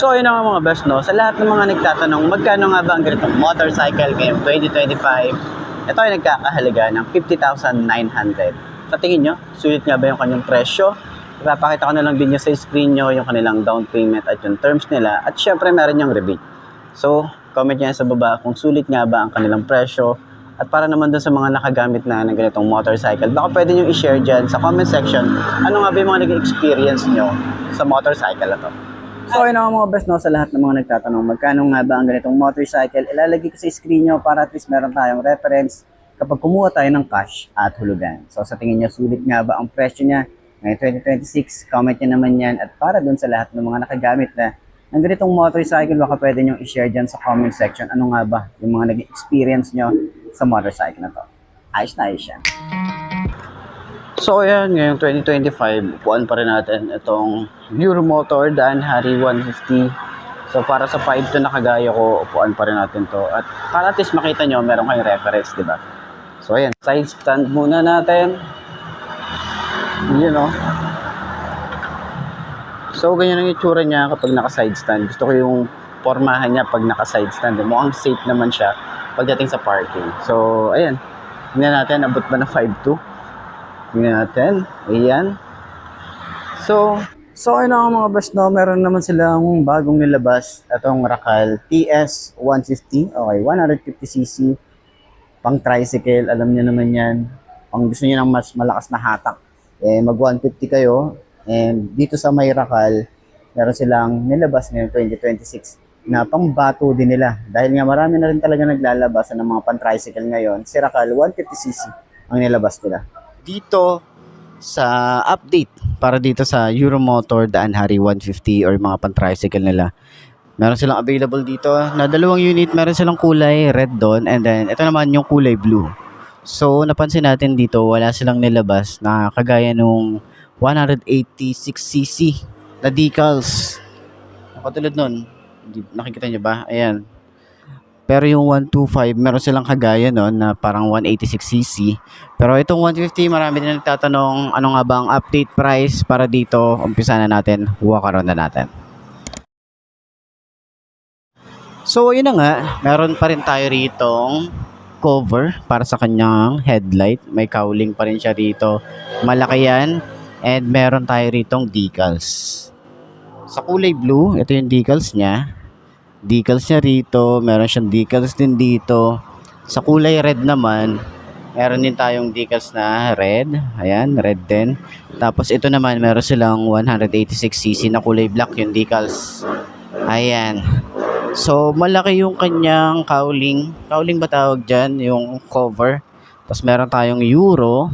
So ayun na nga mga best, no? Sa lahat ng mga nagtatanong magkano nga ba ang ganitong motorcycle ngayong 2025, ito ay nagkakahalaga ng 50,900. Sa tingin nyo, sulit nga ba yung kanyang presyo? Ipapakita ko na lang din nyo sa screen nyo yung kanilang down payment at yung terms nila, at syempre meron yung rebate. So comment nyo sa baba kung sulit nga ba ang kanilang presyo. At para naman dun sa mga nakagamit na ng ganitong motorcycle, baka pwede nyo i-share dyan sa comment section ano nga ba yung mga naging experience nyo sa motorcycle na to. So ayun nga mga best, no, sa lahat ng mga nagtatanong magkano nga ba ang ganitong motorcycle, ilalagay ko sa screen nyo para at least meron tayong reference kapag kumuha tayo ng cash at hulugan. So sa tingin nyo, sulit nga ba ang presyo niya ngayong 2026? Comment nyo naman yan. At para dun sa lahat ng mga nakagamit na ng ganitong motorcycle, baka pwede nyo i-share dyan sa comment section ano nga ba yung mga naging experience nyo sa motorcycle na to. Ayos na ayos yan. So ayan, ngayong 2025, upuan pa rin natin itong Euromotor Danhari 150. So para sa 5 to na kagaya ko, upuan pa rin natin to. At para at least makita nyo, meron kayong reference, di ba? So ayan, side stand muna natin. Yun o. So ganyan ang itsura niya kapag naka-side stand. Gusto ko yung pormahan niya pag naka-side stand. Mukhang safe naman siya pagdating sa parking. So ayan, tingnan natin, abot ba na 5'2"? Tingnan natin. Ayan. So ayun na mga best, no, meron naman silang bagong nilabas. Itong Racal TS150. Okay, 150cc. Pang tricycle, alam niyo naman yan. Pang gusto niyo ng mas malakas na hatak, eh mag 150 kayo. And dito sa may Racal, meron silang nilabas ngayong 2026 na pangbato din nila. Dahil nga marami na rin talaga naglalabas ng mga pan-tricycle ngayon. Si Racal 150cc ang nilabas nila. Dito sa update para dito sa Euromotor Danhari 150 or mga pan-tricycle nila, meron silang available dito na dalawang unit. Meron silang kulay red doon, and then ito naman yung kulay blue. So napansin natin dito, wala silang nilabas na kagaya nung 186cc na decals. Katulad nun, nakikita nyo ba? Ayan. Pero yung 125, meron silang kagaya nun na parang 186cc. Pero itong 150, marami din nagtatanong ano nga ba ang update price para dito. Umpisa na natin, walk around na natin. So yun na nga, meron pa rin tayo ritong cover para sa kanyang headlight. May cowling pa rin siya rito. Malaki yan. And meron tayo ritong decals. Sa kulay blue, ito yung decals niya. Decals niya rito. Meron siyang decals din dito. Sa kulay red naman, meron din tayong decals na red. Ayan, red din. Tapos ito naman, meron silang 186cc na kulay black yung decals. Ayan. So, malaki yung kanyang cowling. Cowling ba tawag dyan? Yung cover. Tapos meron tayong Euro.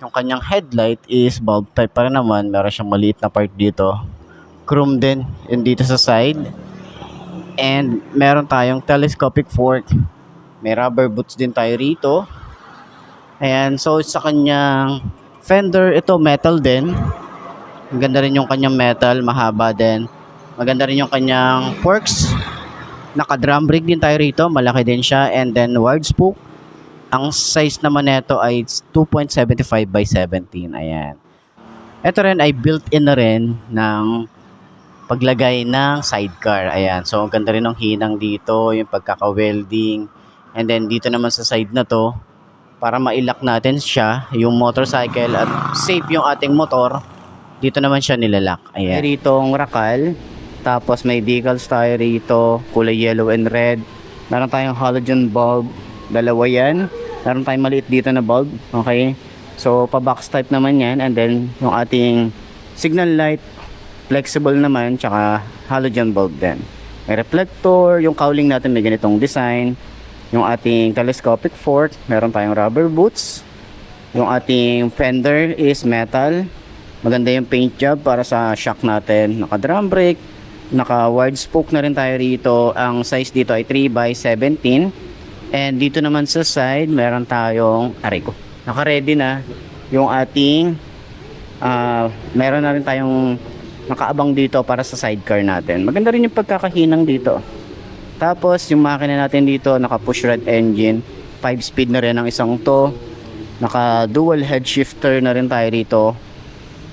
Yung kanyang headlight is bulb type pa rin naman. Meron siyang maliit na part dito. Chrome din. Yun dito sa side. And meron tayong telescopic fork. May rubber boots din tayo rito. Ayan. So, sa kanyang fender, ito metal din. Maganda rin yung kanyang metal. Mahaba din. Maganda rin yung kanyang forks. Naka-drum brake din tayo rito. Malaki din siya. And then wide spoke. Ang size naman nito ay 2.75 by 17. Ayan. Ito rin ay built-in na rin ng paglagay ng sidecar. Ayan. So, ang ganda rin ng hinang dito. Yung pagkaka-welding. And then, dito naman sa side na to, para mailak natin siya, yung motorcycle, at safe yung ating motor, dito naman siya nilalak. Ayan. Rito ang Racal. Tapos, may decals tayo rito. Kulay yellow and red. Meron tayong halogen bulb. Dalawa yan. Meron tayong maliit dito na bulb. Okay. So, pa-box type naman yan. And then, yung ating signal light, flexible naman, tsaka halogen bulb din. May reflector. Yung cowling natin may ganitong design. Yung ating telescopic fork, meron tayong rubber boots. Yung ating fender is metal. Maganda yung paint job para sa shock natin. Naka-drum brake. Naka-wide spoke na rin tayo rito. Ang size dito ay 3 by 17. And dito naman sa side, meron tayong, aray ko, naka-ready na yung ating, meron na rin tayong nakaabang dito para sa sidecar natin. Maganda rin yung pagkakahinang dito. Tapos, yung makina natin dito, naka-push rod engine. 5-speed na rin ang isang to. Naka-dual head shifter na rin tayo rito.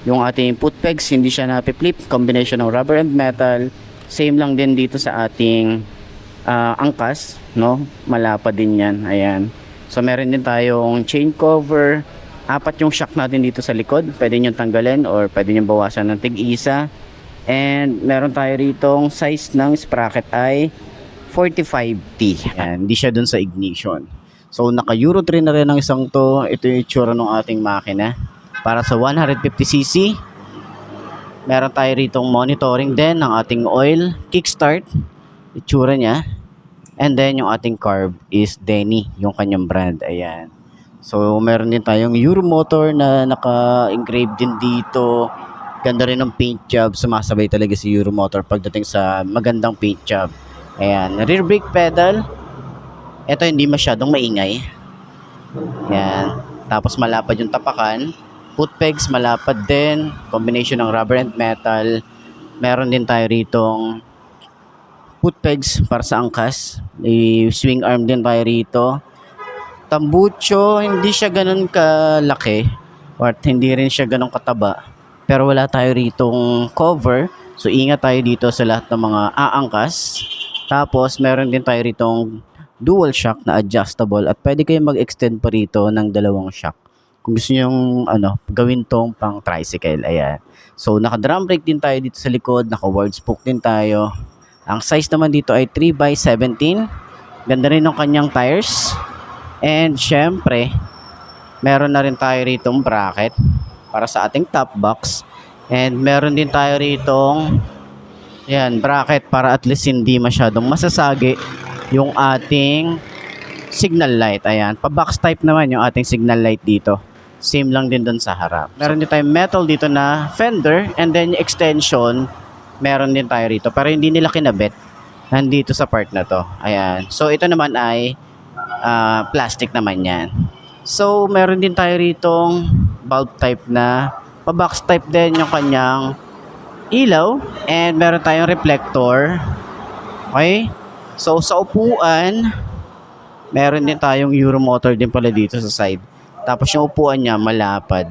Yung ating foot pegs, hindi siya na-flip. Combination ng rubber and metal. Same lang din dito sa ating angkas, no? Malapad din yan. Ayan. So meron din tayong chain cover. 4 yung shock natin dito sa likod. Pwede nyo tanggalin or pwede nyo bawasan ng tig-isa. And meron tayo ritong size ng sprocket ay 45T. Ayan, hindi siya dun sa ignition. So naka Euro 3 na rin ang isang to. Ito yung itsura ng ating makina. Para sa 150cc. Meron tayo ritong monitoring din ng ating oil, kickstart, itsura niya. And then yung ating carb is Denny, yung kanyang brand. Ayan. So meron din tayong Euro motor na naka-engrave din dito. Ganda rin ng paint job. Sumasabay talaga si Euro motor pagdating sa magandang paint job. Ayan. Rear brake pedal. Ito hindi masyadong maingay. Ayan. Tapos malapad yung tapakan. Foot pegs malapad din. Combination ng rubber and metal. Meron din tayo ritong foot pegs para sa angkas. May swing arm din tayo rito. Tambucho, hindi siya ganun kalaki or hindi rin siya ganun kataba. Pero wala tayo ritong cover. So ingat tayo dito sa lahat ng mga aangkas. Tapos meron din tayo ritong dual shock na adjustable at pwede kayong mag-extend pa rito ng 2 shock. Kung gusto niyo gawin tong pang tricycle. Ayan. So naka drum brake din tayo dito sa likod, naka ward spoke din tayo. Ang size naman dito ay 3x17. Ganda rin ng kanyang tires. And syempre, meron na rin tayo ritong bracket para sa ating top box. And meron din tayo ritong bracket para at least hindi masyadong masasagi yung ating signal light. Ayan, pa-box type naman yung ating signal light dito. Same lang din dun sa harap. Meron din tayong metal dito na fender and then extension, meron din tayo rito. Pero hindi nila kinabit nandito sa part na to. Ayan. So ito naman ay plastic naman yan. So meron din tayo ritong bulb type na pa-box type din yung kanyang ilaw and meron tayong reflector. Okay? So sa upuan, meron din tayong Euro motor din pala dito sa side. Tapos yung upuan niya malapad.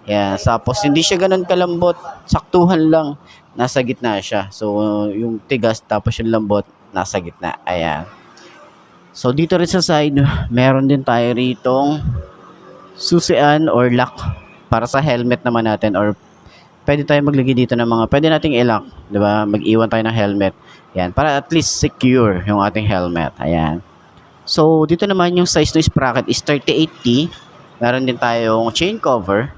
Yan. Tapos hindi siya ganun kalambot, saktuhan lang. Nasa gitna siya. So yung tigas tapos yung lambot nasa gitna. Ayan. So dito rin sa side, meron din tayo ritong susian or lock para sa helmet naman natin or pwede tayo maglagay dito ng mga pwede nating i-lock, 'di ba? Mag-iwan tayo ng helmet. Yan, para at least secure yung ating helmet. Ayan. So dito naman yung size ng sprocket is 38T. Meron din tayong chain cover.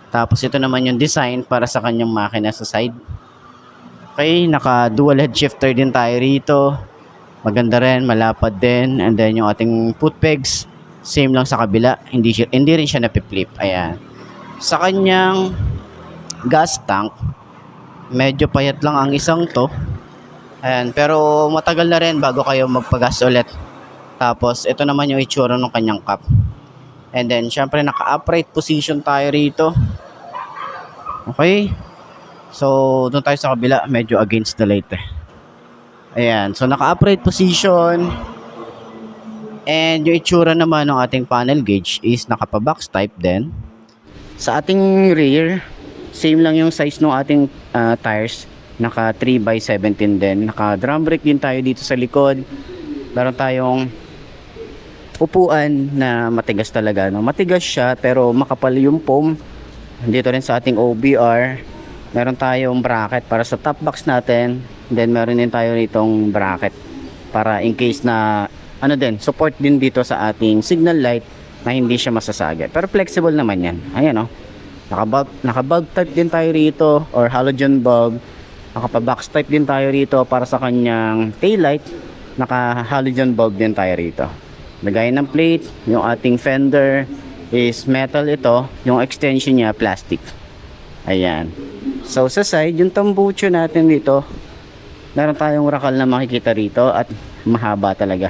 Tapos ito naman yung design para sa kanyang makina sa side. Okay, naka dual head shifter din tayo rito. Maganda rin, malapad din. And then yung ating foot pegs, same lang sa kabila. Hindi rin siya napiflip. Ayan. Sa kanyang gas tank, medyo payat lang ang isang to. Ayan, pero matagal na rin bago kayo magpagas ulit. Tapos ito naman yung itsura ng kanyang cap. And then syempre naka-upright position tayo rito. Okay. So doon tayo sa kabila, medyo against the light eh. Ayan, so naka-upright position. And yung itsura naman ng ating panel gauge is nakapa-box type din. Sa ating rear, same lang yung size ng ating tires. Naka 3x17 din. Naka drum brake din tayo dito sa likod. Meron tayong upuan na matigas talaga. No? Matigas siya pero makapal yung foam. Dito rin sa ating OBR, meron tayong bracket para sa top box natin. Then meron din tayo ritong bracket para in case na support din dito sa ating signal light na hindi siya masasagi. Pero flexible naman yan. Ayan o. Naka-bulb type din tayo rito or halogen bulb. Naka-box type din tayo rito para sa kanyang tail light. Naka-halogen bulb din tayo rito. Lagayan ng plate. Yung ating fender is metal ito. Yung extension niya plastic. Ayan. So sa side, yung tambucho natin dito, meron tayong rakal na makikita rito at mahaba talaga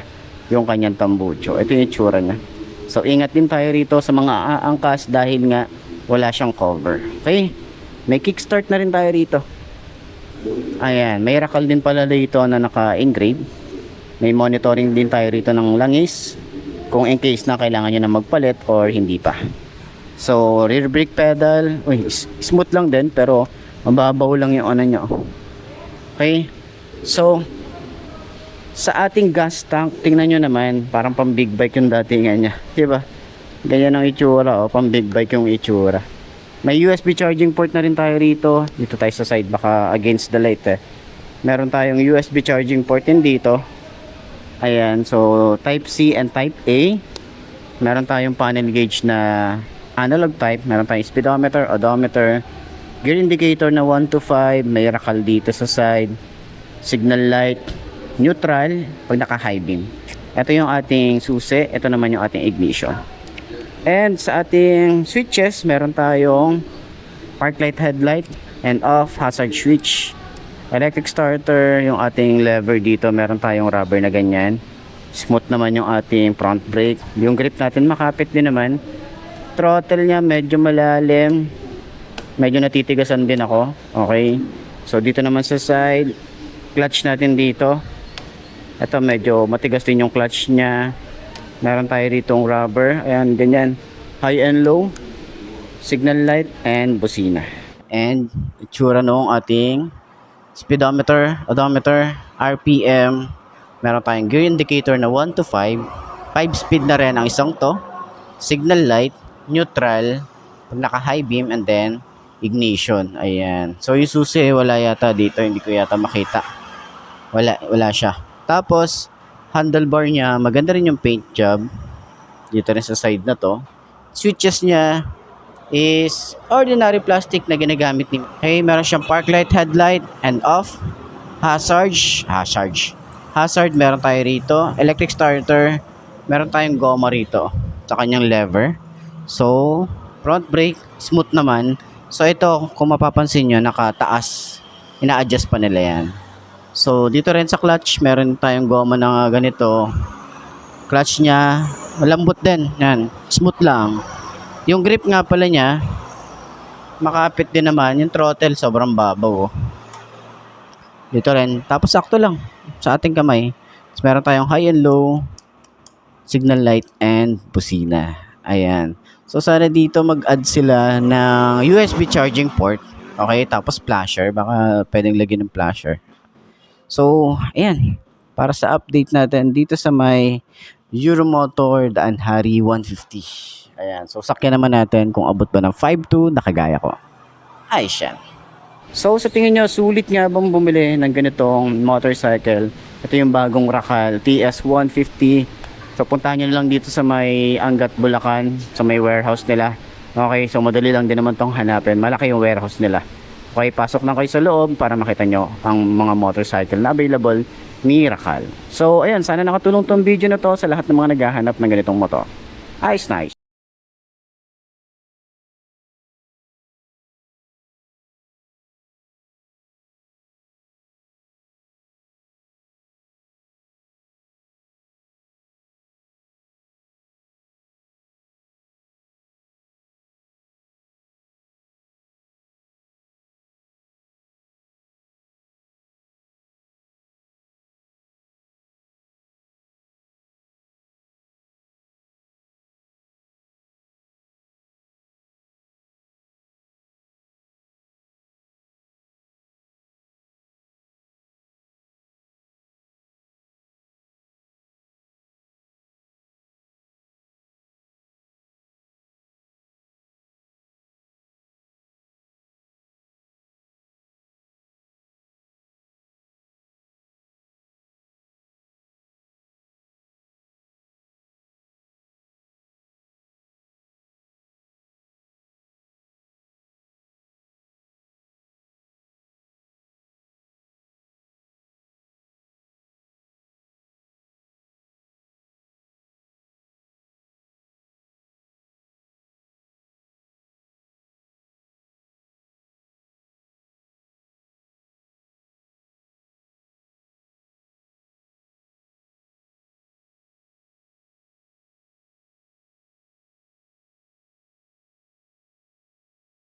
yung kanyang tambucho. Ito yung itsura niya. So ingat din tayo rito sa mga aangkas dahil nga wala siyang cover. Okay, may kickstart na rin tayo rito. Ayan, may rakal din pala dito na naka-engrave. May monitoring din tayo rito ng langis kung in case na kailangan nyo na magpalit or hindi pa. So rear brake pedal, smooth lang din pero mababaw lang yung nyo. Okay, So, sa ating gas tank, tingnan nyo naman, parang pang big bike yung datingan niya. Diba? Ganyan ang itsura, oh, pang big bike yung itsura. May USB charging port na rin tayo rito. Dito tayo sa side, baka against the light eh. Meron tayong USB charging port din dito. Ayan, so type C and type A. Meron tayong panel gauge na analog type. Meron tayong speedometer, odometer, gear indicator na 1 to 5. May rakal dito sa side. Signal light, neutral pag naka high beam. Ito yung ating susi, ito naman yung ating ignition. And sa ating switches, meron tayong park light, headlight, and off, hazard switch, electric starter, yung ating lever dito, meron tayong rubber na ganyan. Smooth naman yung ating front brake. Yung grip natin makapit din naman. Throttle niya medyo malalim. Medyo natitigasan din ako. Okay. So dito naman sa side, clutch natin dito. Ito medyo matigas din yung clutch niya. Meron tayo ditong rubber. Ayan, ganyan. High and low. Signal light and busina. And itsura noong ating speedometer, odometer, RPM. Meron tayong gear indicator na 1 to 5. 5 speed na rin ang isang to. Signal light, neutral, pag naka high beam, and then ignition. Ayan. So yung susi wala yata dito. Hindi ko yata makita. Wala siya. Tapos, handlebar niya, maganda rin yung paint job. Dito rin sa side na to. Switches niya is ordinary plastic na ginagamit ni. Okay, meron siyang park light, headlight, and off. Hazard, meron tayo rito. Electric starter, meron tayong goma rito sa kanyang lever. So, front brake, smooth naman. So, ito, kung mapapansin nyo, nakataas. Ina-adjust pa nila yan. So, dito rin sa clutch, meron tayong goma na ganito. Clutch niya, malambot din. Yan, smooth lang. Yung grip nga pala niya, makapit din naman. Yung throttle, sobrang babaw. Dito rin. Tapos, sakto lang sa ating kamay. So, meron tayong high and low, signal light, and busina. Ayan. So, sana dito mag-add sila ng USB charging port. Okay, tapos flasher. Baka pwedeng lagyan ng flasher. So, ayan. Para sa update natin dito sa may Euromotor Daan Hari 150. Ayan. So, sakyan naman natin kung abot ba ng 5.2 na kagaya ko. Ay, siya. So, sa tingin nyo, sulit nga bang bumili ng ganitong motorcycle? Ito yung bagong Rakal TS 150. So, puntahan nyo lang dito sa may Angat, Bulacan, sa may warehouse nila. Okay, so madali lang din naman tong hanapin. Malaki yung warehouse nila. Okay, pasok na kayo sa loob para makita nyo ang mga motorcycle na available ni Rakal. So, ayan, sana nakatulong tong video na to sa lahat ng mga naghahanap ng ganitong motor. Nice.